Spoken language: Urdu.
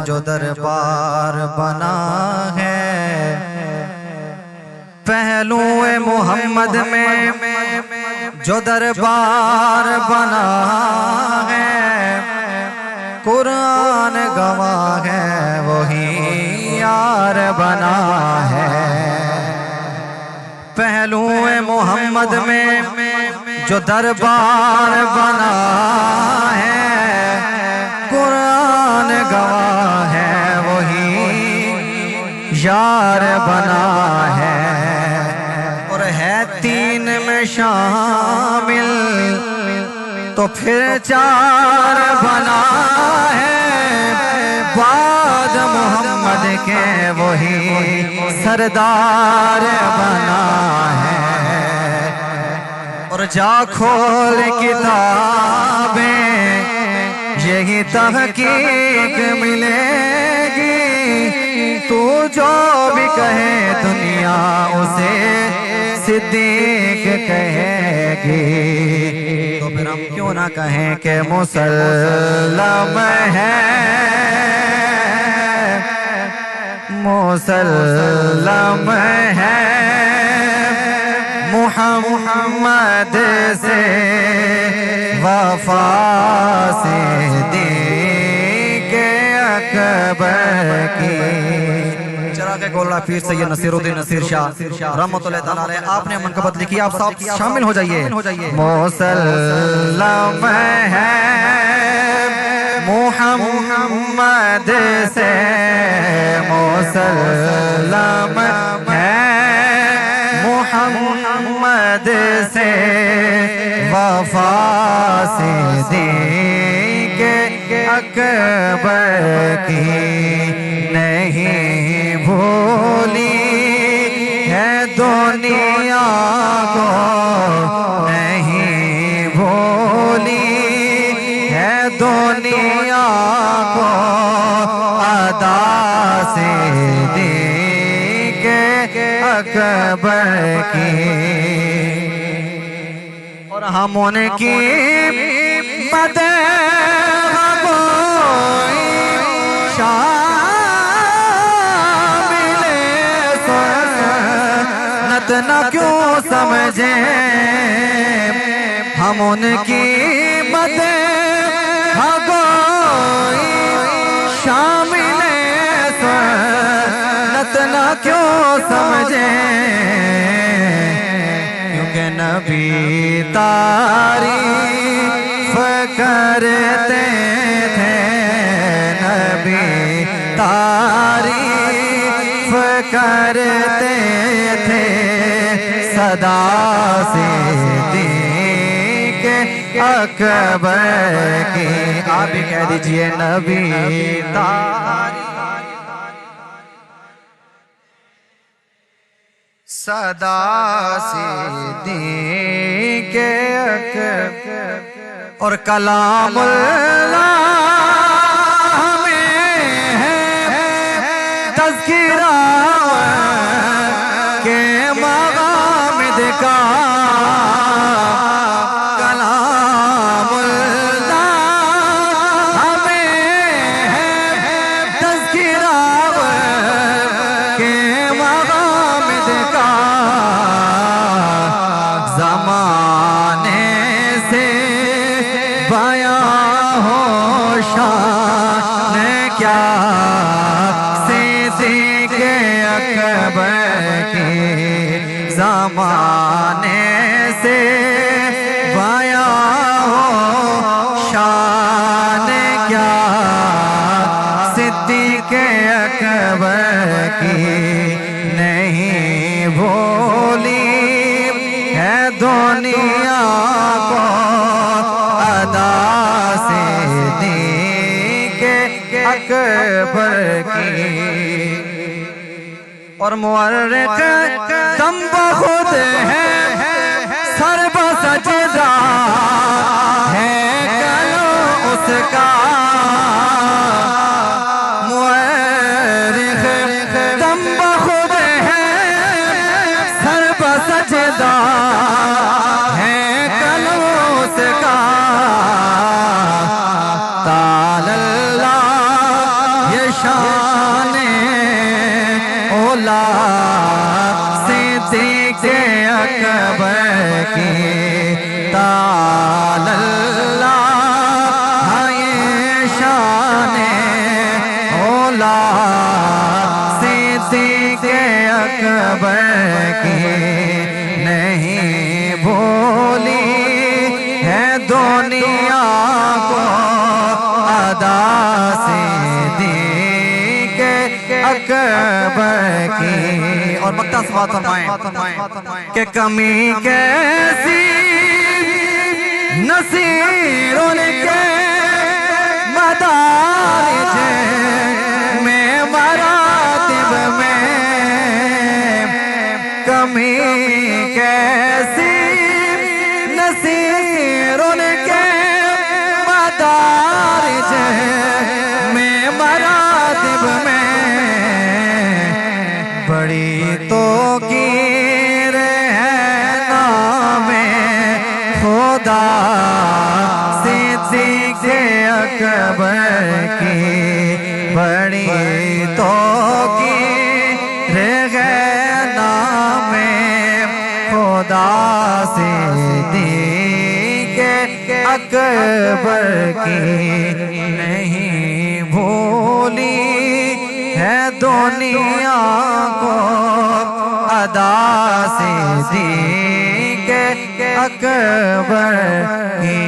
جو دربار بنا ہے، پہلو محمد میں جو دربار بنا ہے، قرآن گواہ ہے وہی یار بنا ہے۔ پہلو محمد میں جو دربار بنا ہے، قرآن گواہ ہے وہی یار بنا ہے۔ اور ہے تین میں شامل تو پھر چار بنا ہے، بعد محمد کے وہی سردار بنا ہے۔ اور جا کھول کتابیں یہی تحقیق ملے گی، تو جو بھی کہے دنیا اسے صدیق کہے گی۔ تو پھر ہم کیوں نہ کہیں کہ مسلم ہے، مسلم ہے، محمد سے وفا صدیق اکبر کی۔ چراغ گولڑا پیر سید نصیر الدین نصیر شاہ رحمۃ اللہ تعالیٰ علیہ، آپ نے منقبت لکھی، آپ سب شامل ہو جائیے۔ مسلم ہے، محمد سے مسلم ہے، محمد سے وفا صدیق اکبر کی نہیں بھولی ہے دنیا کو، نہیں بھولی ہے دنیا کو، ادا صدیق اکبر کی۔ اور ہم ان کی مدح گوئی شامل سنت نہ کیوں سمجھیں، ہم ان کی مدح گوئی شامل سنت نہ کیوں سمجھیں، کیونکہ نبی تعریف کرتے تھے، نبی تعریف کرتے تھے، صدا صدیق اکبر کی۔ آپ بھی کہہ دیجئے نبی تعریف صدا صدیق اکبر۔ اور کلام اللہ میں ہے تذکرہ کے مغامد کا، کلام اللہ ہمیں ہے تذکرہ کے مغامد کا، زمانے سے بیاں ہو شان کیا صدیق اکبر کی، زمانے سے بیاں ہو شان کیا صدیق اکبر کی، نہیں بھولی ہے دنیا کو، ادا صدیق اکبر کی۔ اور مورخ دم بخود ہے، سر بسجدہ ہے کلو اس کا، مورخ دم بخود ہے، سر بسجدہ ہے کلو اس کا، تعالی اللہ یہ دنیا کو ادا صدیق اکبر کی. اور مقطع سماعت فرمائیں کہ کمی کیسی نصیر ان کے مدارج میں مراتب میں. کمی کیسی نصیر ان کے مدارج میں مراتب میں. بڑی توقیر ہے نام خدا صدیق اکبر کی. بڑی توقیر ہے نام خدا صدیق اکبر کی. نہیں بھولی ہے دنیا کو ادا صدیق اکبر کی.